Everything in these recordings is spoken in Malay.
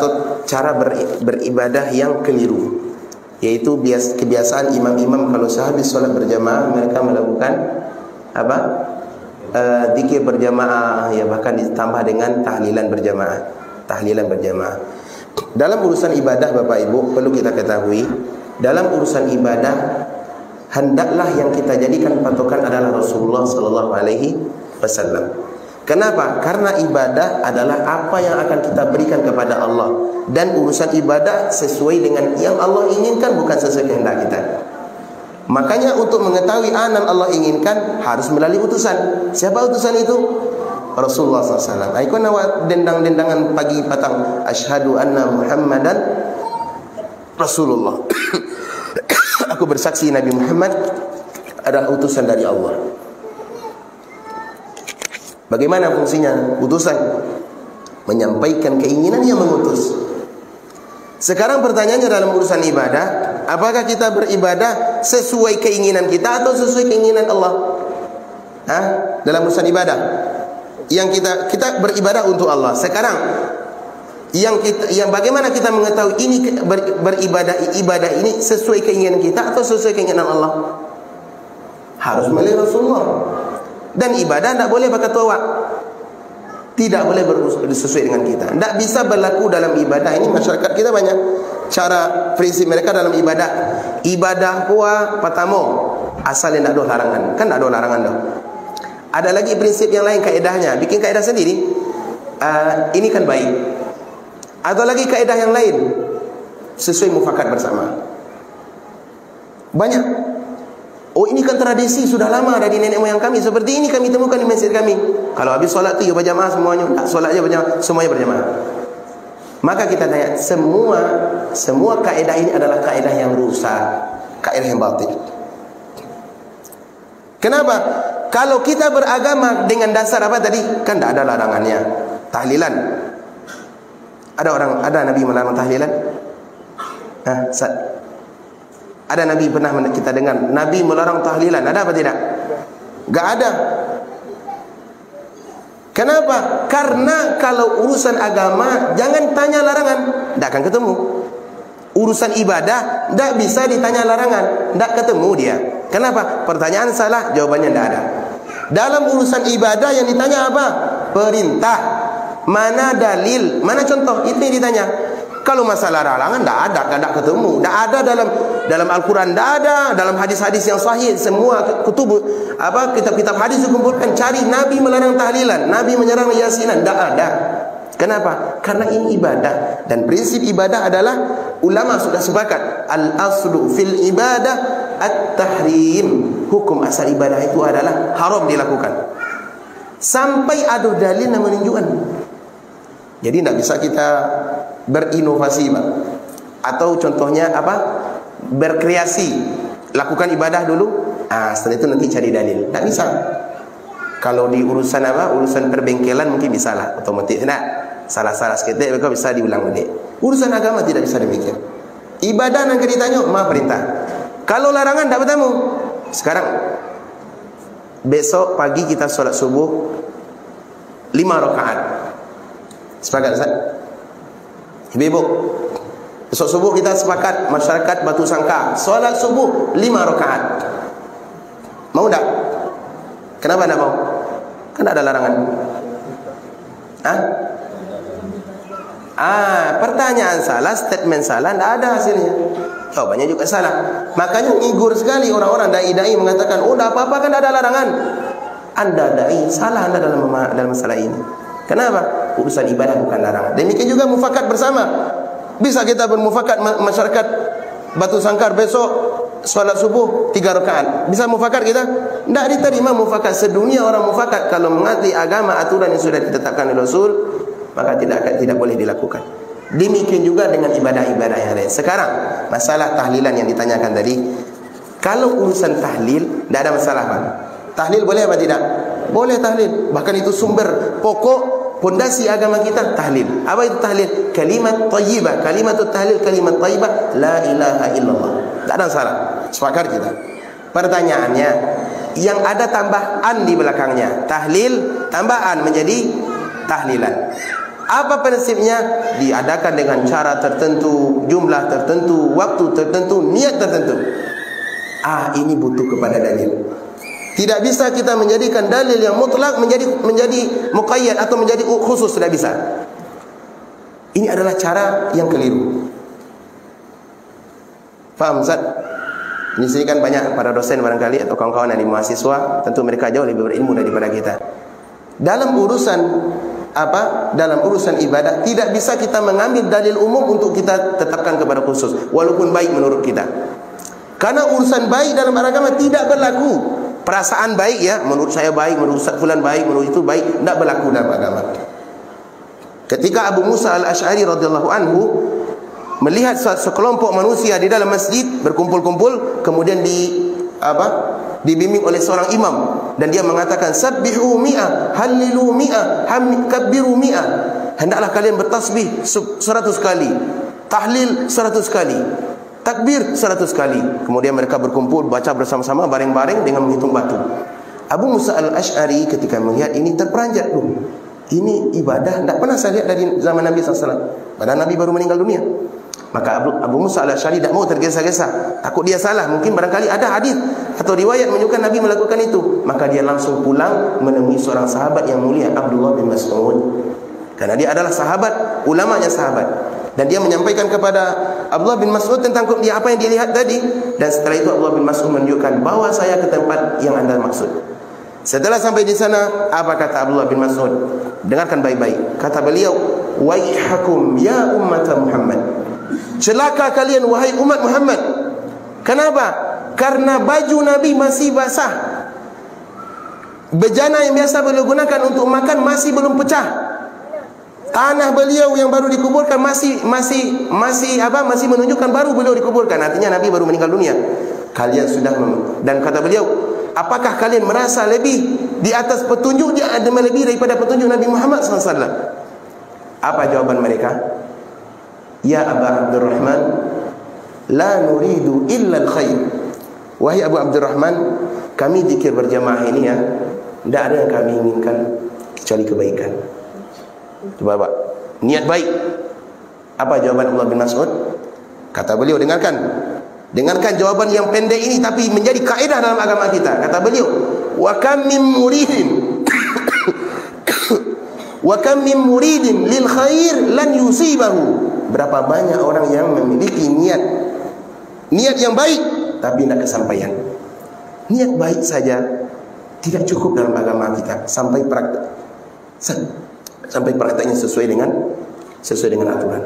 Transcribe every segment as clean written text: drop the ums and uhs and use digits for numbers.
atau cara beribadah yang keliru, yaitu kebiasaan imam-imam kalau sehabis sholat berjamaah mereka melakukan apa? Zikir berjamaah, ya, bahkan ditambah dengan tahlilan berjamaah. Tahlilan berjamaah. Dalam urusan ibadah Bapak Ibu perlu kita ketahui, dalam urusan ibadah hendaklah yang kita jadikan patokan adalah Rasulullah sallallahu alaihi wasallam. Kenapa? Karena ibadah adalah apa yang akan kita berikan kepada Allah, dan urusan ibadah sesuai dengan yang Allah inginkan, bukan sesuai kehendak kita. Makanya untuk mengetahui anan Allah inginkan harus melalui utusan. Siapa utusan itu? Rasulullah SAW. Ikut nawat dendang-dendangan pagi petang, asyhadu anna Muhammadan Rasulullah. Aku bersaksi Nabi Muhammad adalah utusan dari Allah. Bagaimana fungsinya utusan? Menyampaikan keinginan yang mengutus. Sekarang pertanyaannya dalam urusan ibadah, apakah kita beribadah sesuai keinginan kita atau sesuai keinginan Allah? Dalam urusan ibadah, yang kita beribadah untuk Allah. Sekarang yang bagaimana kita mengetahui ini ibadah ini sesuai keinginan kita atau sesuai keinginan Allah? Harus melalui Rasulullah. Dan ibadah tidak boleh pakai tawak, tidak boleh sesuai dengan kita. Tidak bisa berlaku dalam ibadah. Ini masyarakat kita banyak cara prinsip mereka dalam ibadah. Ibadah puah patamo asal tidak ada larangan. Kan tidak ada larangan dah. Ada lagi prinsip yang lain, kaedahnya bikin kaedah sendiri. Ini kan baik. Ada lagi kaedah yang lain sesuai mufakat bersama. Banyak. Oh, ini kan tradisi sudah lama dari nenek moyang kami. Seperti ini kami temukan di masjid kami. Kalau habis solat tu ya berjamaah semuanya. Tak solat aja berjamaah, semuanya berjamaah. Maka kita tanya, semua kaedah ini adalah kaedah yang rusak, kaedah yang batil. Kenapa? Kalau kita beragama dengan dasar apa tadi? Kan tidak ada larangannya. Tahlilan. Ada Nabi melarang tahlilan? Ada Nabi pernah kita dengar Nabi melarang tahlilan? Ada apa tidak? Gak ada. Kenapa? Karena kalau urusan agama jangan tanya larangan, tidak akan ketemu. Urusan ibadah tidak bisa ditanya larangan, tidak ketemu dia. Kenapa? Pertanyaan salah, jawabannya tidak ada. Dalam urusan ibadah yang ditanya apa? Perintah. Mana dalil? Mana contoh? Itu yang ditanya. Kalau masalah larangan tidak ketemu. Tidak ada dalam Al-Quran, tidak ada dalam hadis-hadis yang sahih. Semua kitab-kitab hadis dikumpulkan, cari Nabi melarang tahlilan, Nabi menyerang yasinan, tidak ada. Kenapa? Karena ini ibadah, dan prinsip ibadah adalah ulama sudah sepakat al-aslu fil ibadah at-tahrim. Hukum asal ibadah itu adalah haram dilakukan sampai ada dalil yang menunjukkan. Jadi tidak bisa kita berinovasi, Pak. Atau contohnya apa? Berkreasi, lakukan ibadah dulu, setelah itu nanti cari dalil. Tak bisa. Kalau di urusan urusan perbengkelan mungkin bisa lah, otomatis. Nah, salah-salah seketik mereka bisa diulang balik. Urusan agama tidak bisa demikian. Ibadah yang ditanya, perintah. Kalau larangan tak bertemu. Sekarang besok pagi kita solat subuh 5 rakaat. Sepakat Ustaz? Ibu-ibu, besok subuh kita sepakat masyarakat Batu Sangka solat subuh 5 rakaat. Mau tak? Kenapa tak mau? Kan ada larangan. Pertanyaan salah, statement salah, tidak ada hasilnya. Jawabannya juga salah. Makanya ngigur sekali orang-orang dai-dai mengatakan, oh tidak apa-apa, kan ada larangan. Anda dai, salah Anda dalam masalah ini. Kenapa? Urusan ibadah bukan larangan. Demikian juga mufakat bersama. Bisa kita bermufakat masyarakat Batu Sangkar besok salat subuh 3 rakaat. Bisa mufakat kita? Tidak diterima mufakat. Sedunia orang mufakat kalau mengerti agama, aturan yang sudah ditetapkan oleh Rasul, maka tidak boleh dilakukan. Demikian juga dengan ibadah-ibadah yang lain. Sekarang masalah tahlilan yang ditanyakan tadi. Kalau urusan tahlil tidak ada masalah, Pak. Tahlil boleh apa tidak? Boleh tahlil. Bahkan itu sumber pokok pondasi agama kita, tahlil. Apa itu tahlil? Kalimat thayyibah. Kalimat tahlil, kalimat thayyibah, la ilaha illallah. Tak ada salah. Sepakat kita. Pertanyaannya, yang ada tambahan di belakangnya, tahlil tambahan menjadi tahlilan. Apa prinsipnya? Diadakan dengan cara tertentu, jumlah tertentu, waktu tertentu, niat tertentu. Ini butuh kepada dalil. Tidak bisa kita menjadikan dalil yang mutlak menjadi muqayyad atau menjadi khusus, tidak bisa. Ini adalah cara yang keliru. Faham Ustaz? Di sini kan banyak para dosen barangkali atau kawan-kawan yang di mahasiswa, tentu mereka jauh lebih berilmu daripada kita. Dalam urusan dalam urusan ibadah tidak bisa kita mengambil dalil umum untuk kita tetapkan kepada khusus, walaupun baik menurut kita. Karena urusan baik dalam agama tidak berlaku. Perasaan baik ya, menurut saya baik, menurut Ustaz fulan baik, menurut itu baik, tidak berlaku dalam agama. Ketika Abu Musa al-Ash'ari radhiyallahu anhu melihat sekelompok manusia di dalam masjid berkumpul-kumpul, kemudian dibimbing oleh seorang imam, dan dia mengatakan sabbihu mi'ah, hallilu mi'ah, kabbiru mi'ah. Hendaklah kalian bertasbih 100 kali, tahlil 100 kali, takbir 100 kali. Kemudian mereka berkumpul baca bersama-sama bareng-bareng dengan menghitung batu. Abu Musa al-Ash'ari ketika melihat ini terperanjat, ini ibadah tidak pernah saya lihat dari zaman Nabi SAW. Padahal Nabi baru meninggal dunia. Maka Abu Musa al-Ash'ari tidak mau tergesa-gesa, takut dia salah. Mungkin barangkali ada hadis atau riwayat menunjukkan Nabi melakukan itu. Maka dia langsung pulang menemui seorang sahabat yang mulia, Abdullah bin Mas'ud. Karena dia adalah sahabat, ulamanya sahabat. Dan dia menyampaikan kepada Abdullah bin Mas'ud tentang dia apa yang dilihat tadi. Dan setelah itu Abdullah bin Mas'ud menunjukkan, bawa saya ke tempat yang anda maksud. Setelah sampai di sana, apa kata Abdullah bin Mas'ud? Dengarkan baik-baik. Kata beliau, waihakum ya ummat Muhammad. Celaka kalian wahai umat Muhammad. Kenapa? Karena baju Nabi masih basah. Bejana yang biasa beliau gunakan untuk makan masih belum pecah. Tanah beliau yang baru dikuburkan masih menunjukkan baru beliau dikuburkan. Artinya Nabi baru meninggal dunia. Kalian sudah dan kata beliau, apakah kalian merasa lebih di atas petunjuk dia ada lebih daripada petunjuk Nabi Muhammad SAW? Apa jawaban mereka? Ya Aba Abdurrahman, la nuridu illa al-khair. Wahai Abu Abdurrahman, kami zikir berjamaah ini ya, tidak ada yang kami inginkan kecuali kebaikan. Coba Pak, niat baik. Apa jawaban Abdullah bin Mas'ud? Kata beliau, dengarkan jawaban yang pendek ini tapi menjadi kaidah dalam agama kita. Kata beliau, wa kam min muridin lil khair lan yusibahu. Berapa banyak orang yang memiliki niat yang baik tapi tidak kesampaian. Niat baik saja tidak cukup dalam agama kita sampai prakteknya sesuai dengan aturan.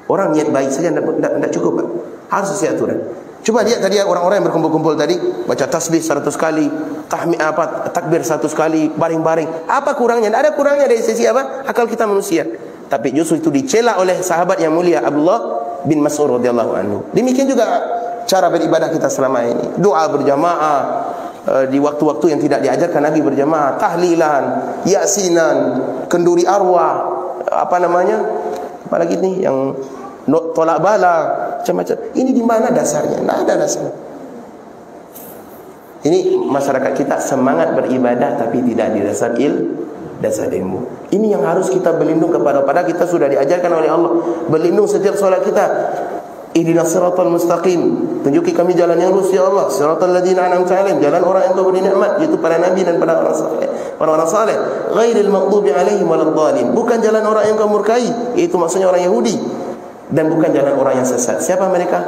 Orang niat baik saja tidak cukup, Pak. Harus sesuai aturan. Coba lihat tadi orang-orang yang berkumpul-kumpul tadi baca tasbih 100 kali, takbir 100 kali, baring-baring. Apa kurangnya? Tidak ada kurangnya dari sisi akal kita manusia. Tapi justru itu dicela oleh sahabat yang mulia Abdullah bin Mas'ud radhiyallahu anhu. Demikian juga cara beribadah kita selama ini. Doa berjamaah di waktu-waktu yang tidak diajarkan Nabi berjamaah, tahlilan, yasinan, kenduri arwah, apalagi nih yang tolak bala, macam-macam. Ini di mana dasarnya? Tidak ada dasarnya. Ini masyarakat kita semangat beribadah tapi tidak didasar ilmu. Ini yang harus kita berlindung kepada kita sudah diajarkan oleh Allah. Berlindung setiap solat kita. Ihdinas siratal mustaqim. Tunjuki kami jalan yang lurus ya Allah. Siratal ladzina an'amta 'alaihim, jalan orang yang Kau beri nikmat, yaitu para nabi dan para orang saleh. Ghairil maghdubi 'alaihim waladdallin. Bukan jalan orang yang Kau murkai, yaitu maksudnya orang Yahudi. Dan bukan jalan orang yang sesat. Siapa mereka?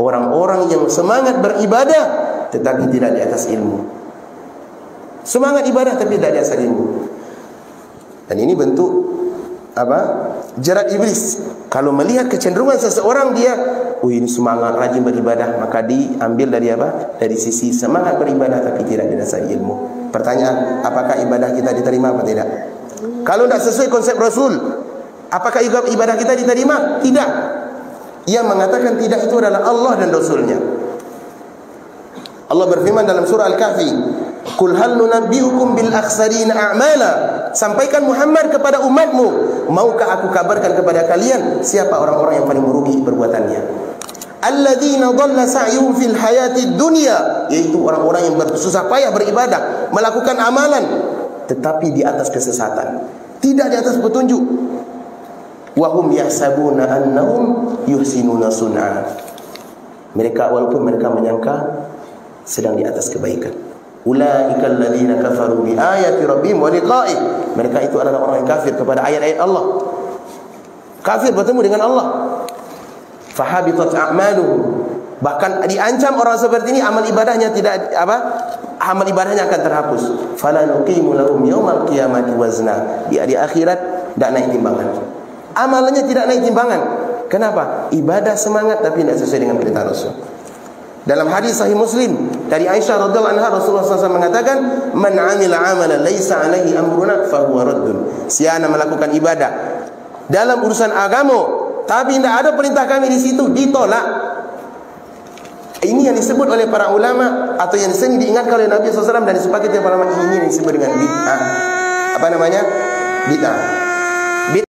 Orang-orang yang semangat beribadah tetapi tidak di atas ilmu. Semangat ibadah tapi tidak di atas ilmu. Dan ini bentuk jerat iblis. Kalau melihat kecenderungan seseorang dia, ini semangat rajin beribadah, maka diambil dari dari sisi semangat beribadah tapi tidak didasari ilmu. Pertanyaan, apakah ibadah kita diterima atau tidak? Kalau tidak sesuai konsep Rasul, apakah ibadah kita diterima? Tidak. Yang mengatakan tidak itu adalah Allah dan Rasulnya. Allah berfirman dalam surah Al-Kahfi, Qul hal nunabbi'ukum bil akhsarina a'mala. Sampaikan Muhammad kepada umatmu, maukah aku kabarkan kepada kalian siapa orang-orang yang paling merugi perbuatannya? Alladzina dhalla sa'yuhum fil hayatid dunya, yaitu orang-orang yang bersusah payah beribadah, melakukan amalan tetapi di atas kesesatan. tidak di atas petunjuk. Wahum yahsabuna annahum yuhsinuna sun'a. Mereka walaupun mereka menyangka sedang di atas kebaikan. Ulaikal ladzina kafaru bi ayati rabbihim wa liqa'i. Mereka itu adalah orang yang kafir kepada ayat-ayat Allah. Kafir bertemu dengan Allah. Fahabitat a'maluhum. Bahkan diancam orang seperti ini amal ibadahnya tidak amal ibadahnya akan terhapus. Fala nuqimu lahum yaumal qiyamati wazna. Di akhirat tidak naik timbangan. Amalannya tidak naik timbangan. Kenapa? Ibadah semangat tapi tidak sesuai dengan perintah Rasul. Dalam hadis sahih Muslim dari Aisyah radhiyallahu anha, Rasulullah SAW mengatakan, "Man 'amila 'amalan laisa 'alaihi amruna fa huwa raddun." Siapa melakukan ibadah dalam urusan agama tapi tidak ada perintah kami di situ, ditolak. Ini yang disebut oleh para ulama atau yang sering diingatkan oleh Nabi SAW dan disepakati oleh para ulama, ini yang disebut dengan bid'ah. Apa namanya? Bid'ah.